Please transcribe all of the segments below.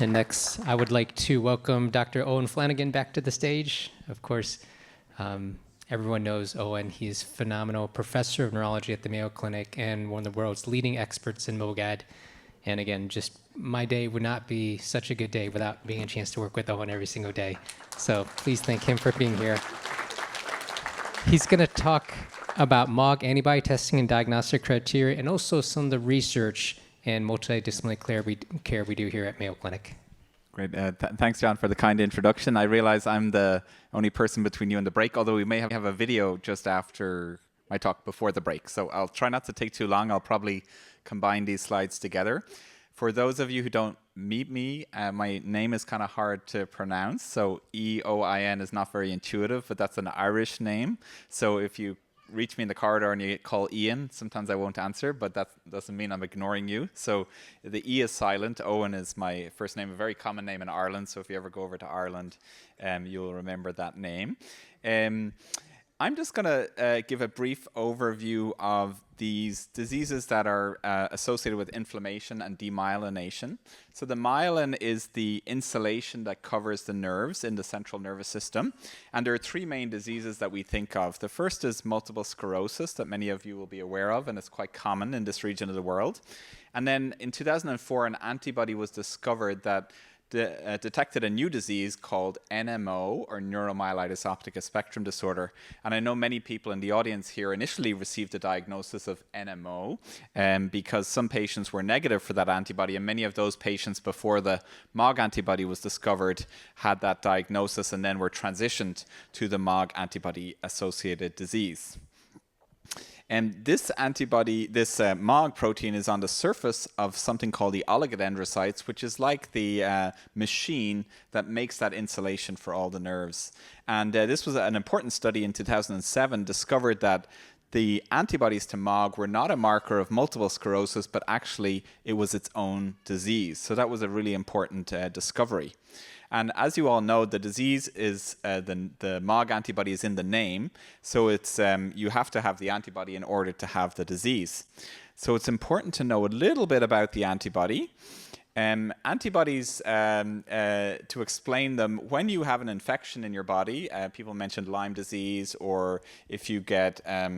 And next, I would like to welcome Dr. Eoin Flanagan back to the stage. Of course, everyone knows Eoin. He's a phenomenal professor of neurology at the Mayo Clinic and one of the world's leading experts in MOGAD. And again, just my day would not be such a good day without being a chance to work with Eoin every single day. So please thank him for being here. He's going to talk about MOG antibody testing and diagnostic criteria, and also some of the research and multidisciplinary care we do here at Mayo Clinic. Great. Thanks, John, for the kind introduction. I realize I'm the only person between you and the break, although we may have a video just after my talk before the break. So I'll try not to take too long. I'll probably combine these slides together. For those of you who don't meet me, my name is kind of hard to pronounce. So Eoin is not very intuitive, but that's an Irish name. So if you reach me in the corridor and you call Ian, sometimes I won't answer, but that doesn't mean I'm ignoring you. So the E is silent. Eoin is my first name, a very common name in Ireland. So if you ever go over to Ireland, you'll remember that name. I'm just going to give a brief overview of these diseases that are associated with inflammation and demyelination. So the myelin is the insulation that covers the nerves in the central nervous system. And there are three main diseases that we think of. The first is multiple sclerosis that many of you will be aware of, and it's quite common in this region of the world. And then in 2004, an antibody was discovered that detected a new disease called NMO, or neuromyelitis optica spectrum disorder. And I know many people in the audience here initially received a diagnosis of NMO because some patients were negative for that antibody, and many of those patients before the MOG antibody was discovered had that diagnosis and then were transitioned to the MOG antibody associated disease. And this antibody, this MOG protein, is on the surface of something called the oligodendrocytes, which is like the machine that makes that insulation for all the nerves. And this was an important study in 2007, discovered that the antibodies to MOG were not a marker of multiple sclerosis, but actually it was its own disease. So that was a really important discovery. And as you all know, the disease is, the MOG antibody is in the name. So it's you have to have the antibody in order to have the disease. So it's important to know a little bit about the antibody. Antibodies, to explain them, when you have an infection in your body, people mentioned Lyme disease, or if you get a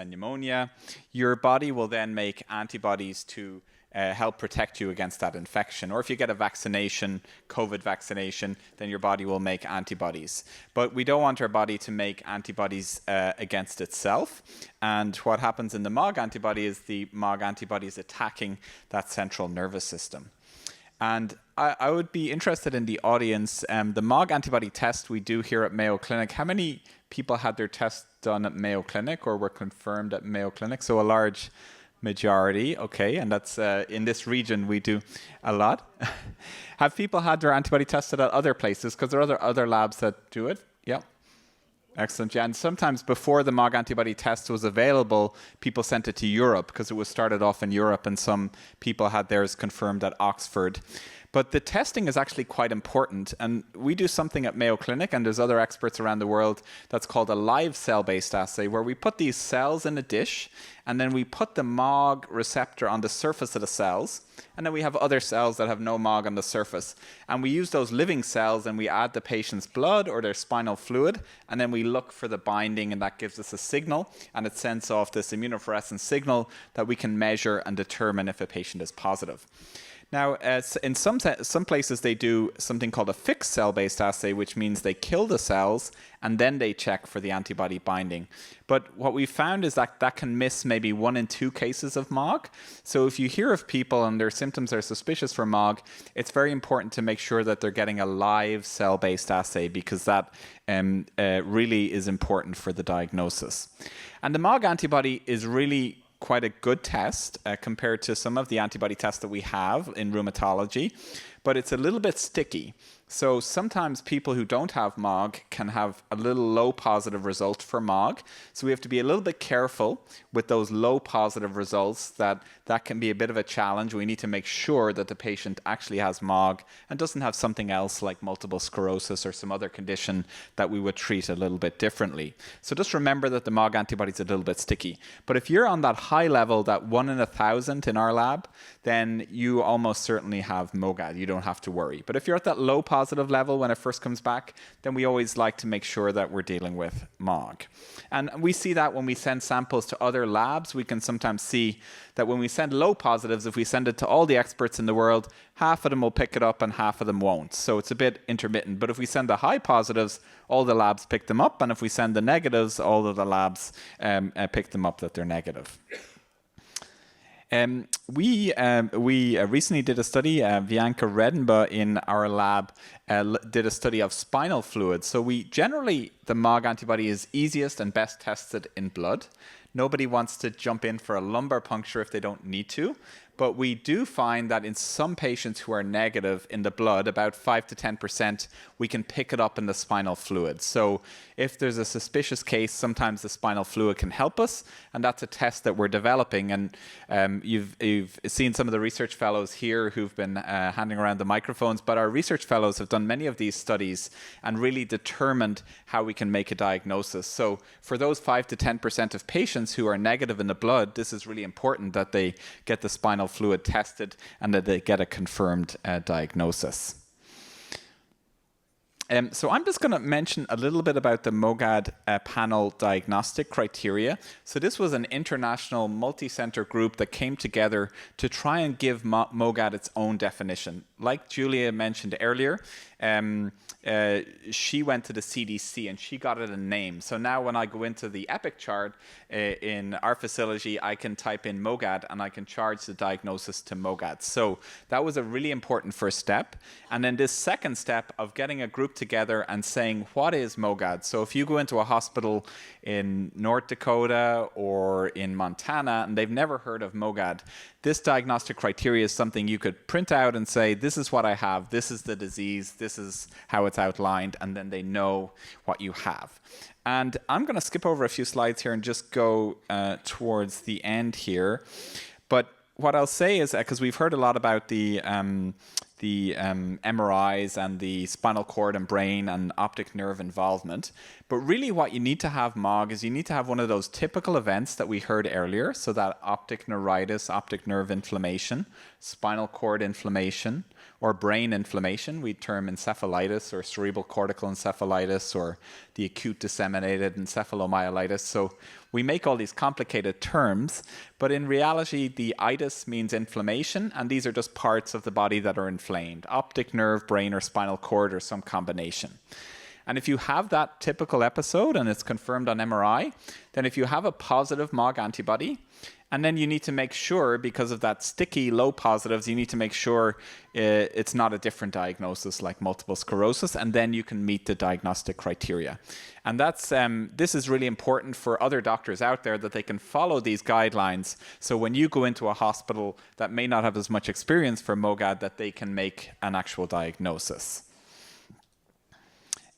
pneumonia, your body will then make antibodies to help protect you against that infection. Or if you get a vaccination, COVID vaccination, then your body will make antibodies. But we don't want our body to make antibodies against itself. And what happens in the MOG antibody is the MOG antibody is attacking that central nervous system. And I would be interested in the audience, the MOG antibody test we do here at Mayo Clinic. How many people had their test done at Mayo Clinic or were confirmed at Mayo Clinic? So a large majority, okay, and that's in this region we do a lot. Have people had their antibody tested at other places? Because there are other labs that do it. Yeah. Excellent. Yeah, and sometimes before the MOG antibody test was available, people sent it to Europe because it was started off in Europe, and some people had theirs confirmed at Oxford. But the testing is actually quite important, and we do something at Mayo Clinic, and there's other experts around the world, that's called a live cell-based assay, where we put these cells in a dish, and then we put the MOG receptor on the surface of the cells, and then we have other cells that have no MOG on the surface. And we use those living cells, and we add the patient's blood or their spinal fluid, and then we look for the binding, and that gives us a signal, and it sends off this immunofluorescent signal that we can measure and determine if a patient is positive. Now, in some places, they do something called a fixed cell-based assay, which means they kill the cells and then they check for the antibody binding. But what we found is that that can miss maybe 1 in 2 cases of MOG. So if you hear of people and their symptoms are suspicious for MOG, it's very important to make sure that they're getting a live cell-based assay, because that really is important for the diagnosis. And the MOG antibody is really quite a good test compared to some of the antibody tests that we have in rheumatology, but it's a little bit sticky. So sometimes people who don't have MOG can have a little low positive result for MOG. So we have to be a little bit careful with those low positive results. That can be a bit of a challenge. We need to make sure that the patient actually has MOG and doesn't have something else like multiple sclerosis or some other condition that we would treat a little bit differently. So just remember that the MOG antibody is a little bit sticky. But if you're on that high level, that 1 in 1,000 in our lab, then you almost certainly have MOGAD. You don't have to worry. But if you're at that low positive level when it first comes back, then we always like to make sure that we're dealing with MOG. And we see that when we send samples to other labs, we can sometimes see that when we send low positives, if we send it to all the experts in the world, half of them will pick it up and half of them won't. So it's a bit intermittent. But if we send the high positives, all the labs pick them up. And if we send the negatives, all of the labs pick them up that they're negative. We recently did a study, Bianca Redenbaugh in our lab did a study of spinal fluid. So the MOG antibody is easiest and best tested in blood. Nobody wants to jump in for a lumbar puncture if they don't need to. But we do find that in some patients who are negative in the blood, about 5 to 10%, we can pick it up in the spinal fluid. So if there's a suspicious case, sometimes the spinal fluid can help us, and that's a test that we're developing. And you've seen some of the research fellows here who've been handing around the microphones, but our research fellows have done many of these studies and really determined how we can make a diagnosis. So for those 5 to 10% of patients who are negative in the blood, this is really important that they get the spinal fluid tested and that they get a confirmed diagnosis. So I'm just going to mention a little bit about the MOGAD panel diagnostic criteria. So this was an international multi-center group that came together to try and give MOGAD its own definition. Like Julia mentioned earlier, she went to the CDC and she got it a name. So now when I go into the Epic chart in our facility, I can type in MOGAD and I can charge the diagnosis to MOGAD. So that was a really important first step. And then this second step of getting a group together and saying, what is MOGAD? So if you go into a hospital in North Dakota or in Montana and they've never heard of MOGAD, this diagnostic criteria is something you could print out and say, this is what I have, this is the disease, this is how it's outlined, and then they know what you have. And I'm going to skip over a few slides here and just go towards the end here. But what I'll say is, because we've heard a lot about the MRIs and the spinal cord and brain and optic nerve involvement. But really what you need to have MOG is you need to have one of those typical events that we heard earlier. So that optic neuritis, optic nerve inflammation, spinal cord inflammation, or brain inflammation. We term encephalitis or cerebral cortical encephalitis or the acute disseminated encephalomyelitis. So we make all these complicated terms, but in reality, the itis means inflammation, and these are just parts of the body that are inflamed. Optic nerve, brain, or spinal cord, or some combination. And if you have that typical episode and it's confirmed on MRI, then if you have a positive MOG antibody, and then you need to make sure, because of that sticky low positives, you need to make sure it's not a different diagnosis like multiple sclerosis, and then you can meet the diagnostic criteria. And that's this is really important for other doctors out there, that they can follow these guidelines. So when you go into a hospital that may not have as much experience for MOGAD, that they can make an actual diagnosis.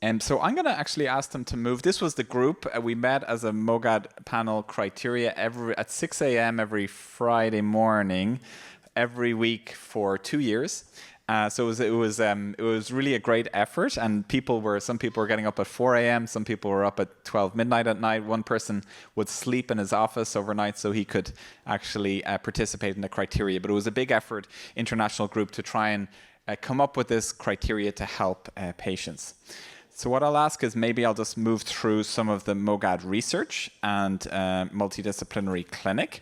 And so I'm going to actually ask them to move. This was the group. We met as a MOGAD panel criteria at 6 a.m. every Friday morning, every week for 2 years. So it was really a great effort, and some people were getting up at 4 a.m., some people were up at 12 midnight at night. One person would sleep in his office overnight so he could actually participate in the criteria. But it was a big effort, international group, to try and come up with this criteria to help patients. So what I'll ask is maybe I'll just move through some of the MOGAD research and multidisciplinary clinic.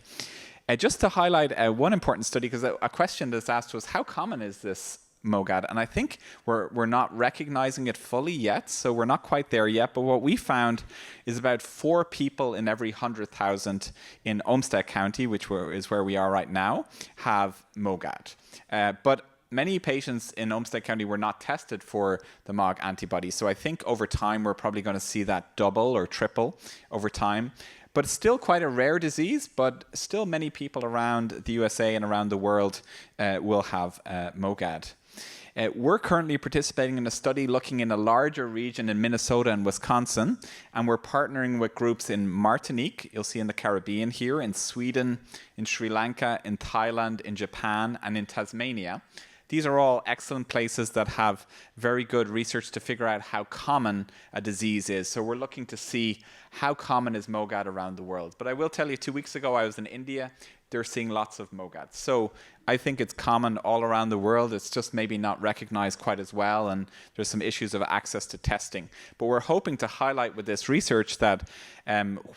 Just to highlight one important study, because a question that's asked was, how common is this MOGAD? And I think we're not recognizing it fully yet, so we're not quite there yet. But what we found is about 4 people in every 100,000 in Olmsted County, which is where we are right now, have MOGAD. But many patients in Olmsted County were not tested for the MOG antibody. So I think over time, we're probably going to see that double or triple over time. But it's still quite a rare disease, but still many people around the USA and around the world will have MOGAD. We're currently participating in a study looking in a larger region in Minnesota and Wisconsin, and we're partnering with groups in Martinique, you'll see in the Caribbean here, in Sweden, in Sri Lanka, in Thailand, in Japan, and in Tasmania. These are all excellent places that have very good research to figure out how common a disease is. So we're looking to see how common is MOGAD around the world. But I will tell you, 2 weeks ago I was in India. They're seeing lots of MOGAD. So I think it's common all around the world. It's just maybe not recognized quite as well, and there's some issues of access to testing. But we're hoping to highlight with this research that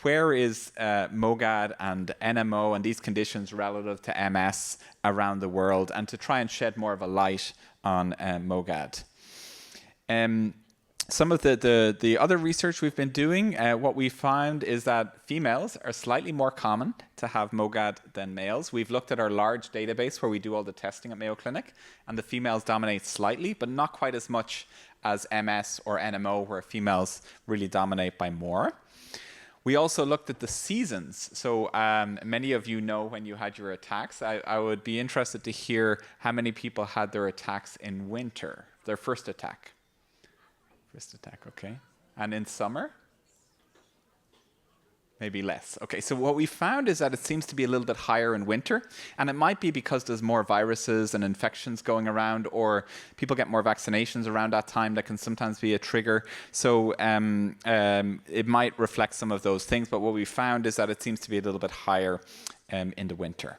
where is MOGAD and NMO and these conditions relative to MS around the world, and to try and shed more of a light on MOGAD. Some of the other research we've been doing, what we found is that females are slightly more common to have MOGAD than males. We've looked at our large database where we do all the testing at Mayo Clinic, and the females dominate slightly, but not quite as much as MS or NMO, where females really dominate by more. We also looked at the seasons. So many of you know when you had your attacks. I would be interested to hear how many people had their attacks in winter, their first attack. First attack, okay. And in summer? Maybe less. Okay, so what we found is that it seems to be a little bit higher in winter, and it might be because there's more viruses and infections going around, or people get more vaccinations around that time. That can sometimes be a trigger. So it might reflect some of those things, but what we found is that it seems to be a little bit higher in the winter.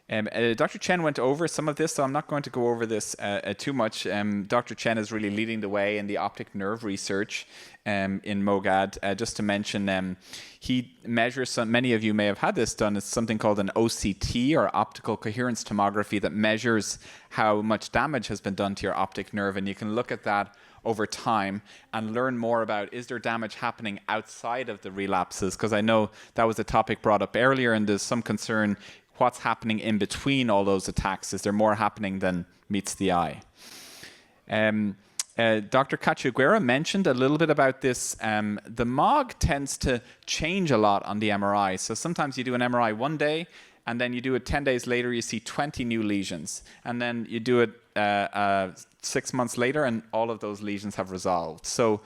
Dr. Chen went over some of this, so I'm not going to go over this too much. Dr. Chen is really leading the way in the optic nerve research in MOGAD. Just to mention, he measures, many of you may have had this done, it's something called an OCT, or optical coherence tomography, that measures how much damage has been done to your optic nerve, and you can look at that over time and learn more about, is there damage happening outside of the relapses? Because I know that was a topic brought up earlier, and there's some concern what's happening in between all those attacks. Is there more happening than meets the eye? Dr. Cachuguera mentioned a little bit about this. The MOG tends to change a lot on the MRI. So sometimes you do an MRI one day, and then you do it 10 days later, you see 20 new lesions. And then you do it 6 months later, and all of those lesions have resolved. So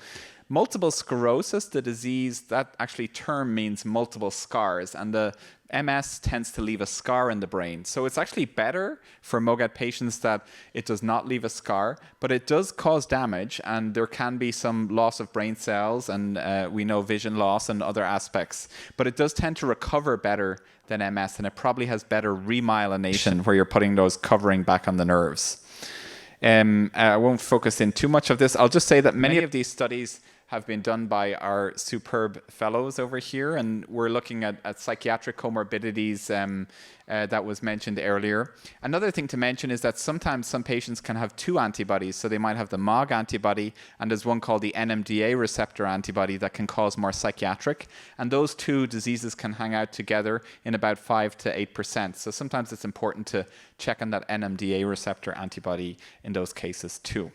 multiple sclerosis, the disease, that actually term means multiple scars, and the MS tends to leave a scar in the brain. So it's actually better for MOGAD patients that it does not leave a scar, but it does cause damage, and there can be some loss of brain cells, and we know vision loss and other aspects. But it does tend to recover better than MS, and it probably has better remyelination, where you're putting those covering back on the nerves. I won't focus in too much of this. I'll just say that many of these studies have been done by our superb fellows over here, and we're looking at psychiatric comorbidities that was mentioned earlier. Another thing to mention is that sometimes some patients can have two antibodies, so they might have the MOG antibody, and there's one called the NMDA receptor antibody that can cause more psychiatric, and those two diseases can hang out together in about 5 to 8%. So sometimes it's important to check on that NMDA receptor antibody in those cases too.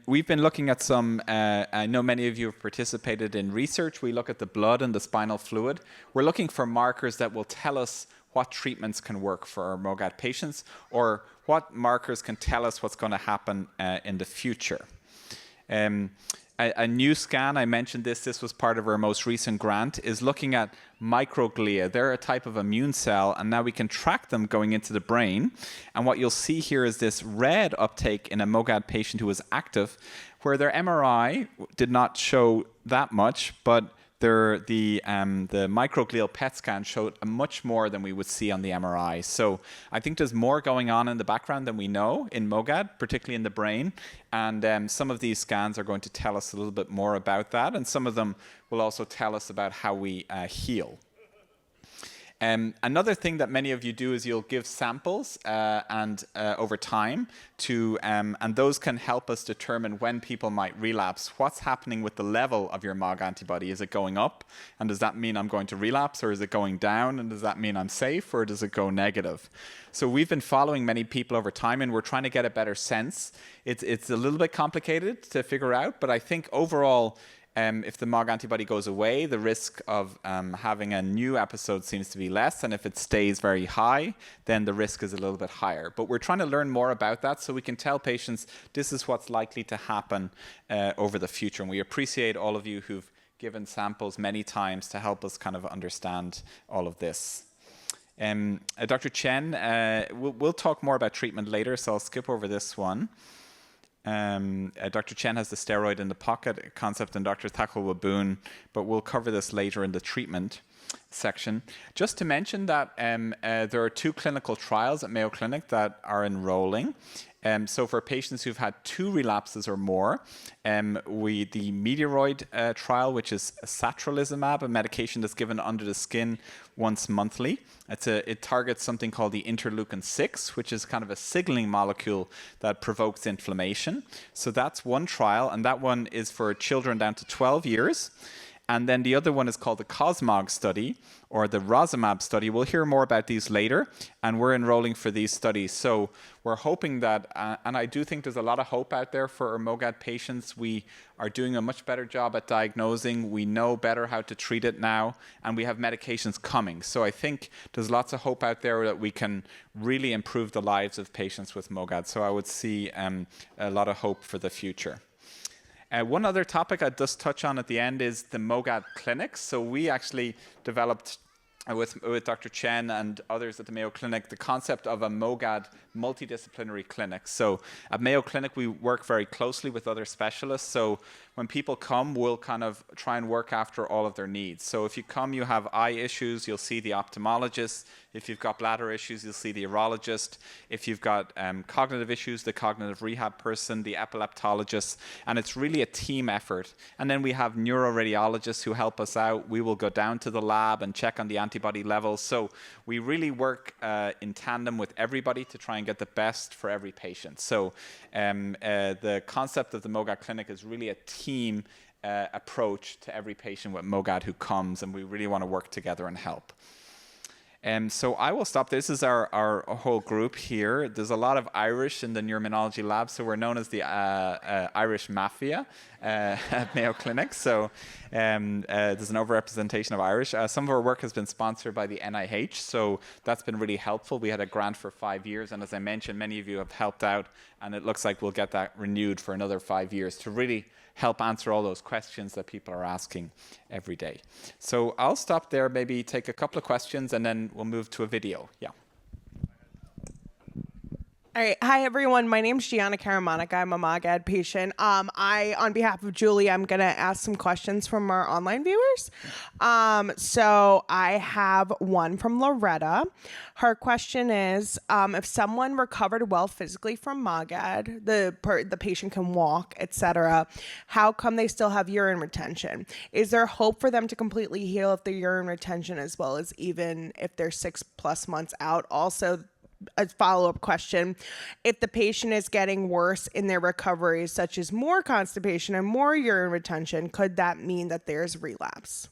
We've been looking at some, I know many of you have participated in research. We look at the blood and the spinal fluid. We're looking for markers that will tell us what treatments can work for our MOGAD patients, or what markers can tell us what's going to happen in the future. A new scan, I mentioned this was part of our most recent grant, is looking at microglia. They're a type of immune cell, and now we can track them going into the brain. And what you'll see here is this red uptake in a MOGAD patient who was active, where their MRI did not show that much, but the microglial PET scan showed much more than we would see on the MRI. So I think there's more going on in the background than we know in MOGAD, particularly in the brain. And some of these scans are going to tell us a little bit more about that. And some of them will also tell us about how we heal. Another thing that many of you do is you'll give samples over time to, and those can help us determine when people might relapse. What's happening with the level of your MOG antibody? Is it going up? And does that mean I'm going to relapse? Or is it going down? And does that mean I'm safe? Or does it go negative? So we've been following many people over time, and we're trying to get a better sense. It's a little bit complicated to figure out, but I think overall, If the MOG antibody goes away, the risk of having a new episode seems to be less, and if it stays very high, then the risk is a little bit higher. But we're trying to learn more about that so we can tell patients this is what's likely to happen over the future. And we appreciate all of you who've given samples many times to help us kind of understand all of this. Dr. Chen, we'll talk more about treatment later, so I'll skip over this one. Dr. Chen has the steroid in the pocket concept, and Dr. Thakral-Waboon, but we'll cover this later in the treatment section. Just to mention that there are 2 clinical trials at Mayo Clinic that are enrolling. So for patients who've had 2 relapses or more, the Meteoroid trial, which is satralizumab, a medication that's given under the skin once monthly. It targets something called the interleukin-6, which is kind of a signaling molecule that provokes inflammation. So that's one trial, and that one is for children down to 12 years. And then the other one is called the COSMOG study, or the rozimab study. We'll hear more about these later, and we're enrolling for these studies. So we're hoping that, and I do think there's a lot of hope out there for our MOGAD patients. We are doing a much better job at diagnosing. We know better how to treat it now, and we have medications coming. So I think there's lots of hope out there that we can really improve the lives of patients with MOGAD. So I would see a lot of hope for the future. One other topic I'd just touch on at the end is the MOGAD Clinic. So we actually developed with Dr. Chen and others at the Mayo Clinic the concept of a MOGAD multidisciplinary clinic. So at Mayo Clinic, we work very closely with other specialists. So when people come, we'll kind of try and work after all of their needs. So if you come, you have eye issues, you'll see the ophthalmologist. If you've got bladder issues, you'll see the urologist. If you've got cognitive issues, the cognitive rehab person, the epileptologist. And it's really a team effort. And then we have neuroradiologists who help us out. We will go down to the lab and check on the antibody levels. So we really work in tandem with everybody to try and get the best for every patient. So the concept of the MOGAD Clinic is really a team approach to every patient with MOGAD who comes, and we really want to work together and help. So I will stop. This is our whole group here. There's a lot of Irish in the neuroimmunology lab, so we're known as the Irish Mafia at Mayo Clinic. So there's an overrepresentation of Irish. Some of our work has been sponsored by the NIH, so that's been really helpful. We had a grant for 5 years, and as I mentioned, many of you have helped out, and it looks like we'll get that renewed for another 5 years to really help answer all those questions that people are asking every day. So I'll stop there, maybe take a couple of questions, and then we'll move to a video. Yeah. All right. Hi, everyone. My name's Gianna Karamonica. I'm a MOGAD patient. On behalf of Julie, I'm going to ask some questions from our online viewers. So I have one from Loretta. Her question is, if someone recovered well physically from MOGAD, the patient can walk, etc., how come they still have urine retention? Is there hope for them to completely heal if their urine retention, as well as even if they're 6+ months out? Also, a follow-up question, if the patient is getting worse in their recovery, such as more constipation and more urine retention, could that mean that there's relapse?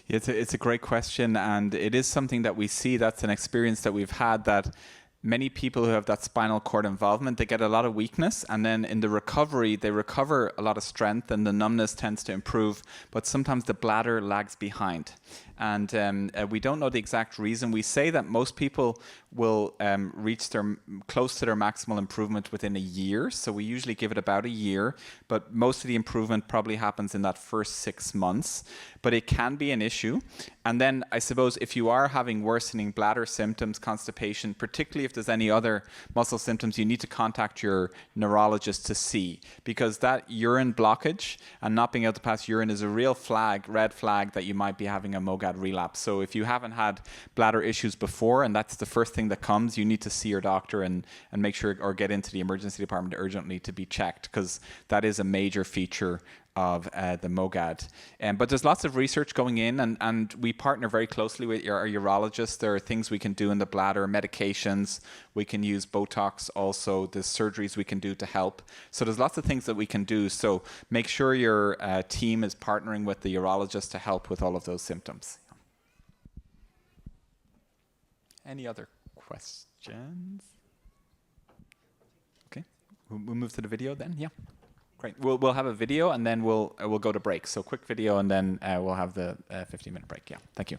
It's a great question, and it is something that we see. That's an experience that we've had, that many people who have that spinal cord involvement, they get a lot of weakness, and then in the recovery, they recover a lot of strength, and the numbness tends to improve, but sometimes the bladder lags behind. And we don't know the exact reason. We say that most people will reach close to their maximal improvement within a year. So we usually give it about a year, but most of the improvement probably happens in that first 6 months. But it can be an issue. And then I suppose if you are having worsening bladder symptoms, constipation, particularly if there's any other muscle symptoms, you need to contact your neurologist to see, because that urine blockage and not being able to pass urine is a real red flag that you might be having a MOGAD relapse. So if you haven't had bladder issues before, and that's the first thing that comes, you need to see your doctor and make sure, or get into the emergency department urgently to be checked, because that is a major feature of the MOGAD. But there's lots of research going in, and we partner very closely with our urologists. There are things we can do in the bladder, medications, we can use Botox also, there's surgeries we can do to help. So there's lots of things that we can do. So make sure your team is partnering with the urologist to help with all of those symptoms. Any other questions? Okay, we'll move to the video then, yeah. Great. We'll have a video and then we'll go to break. So quick video and then we'll have the 15-minute break. Yeah. Thank you.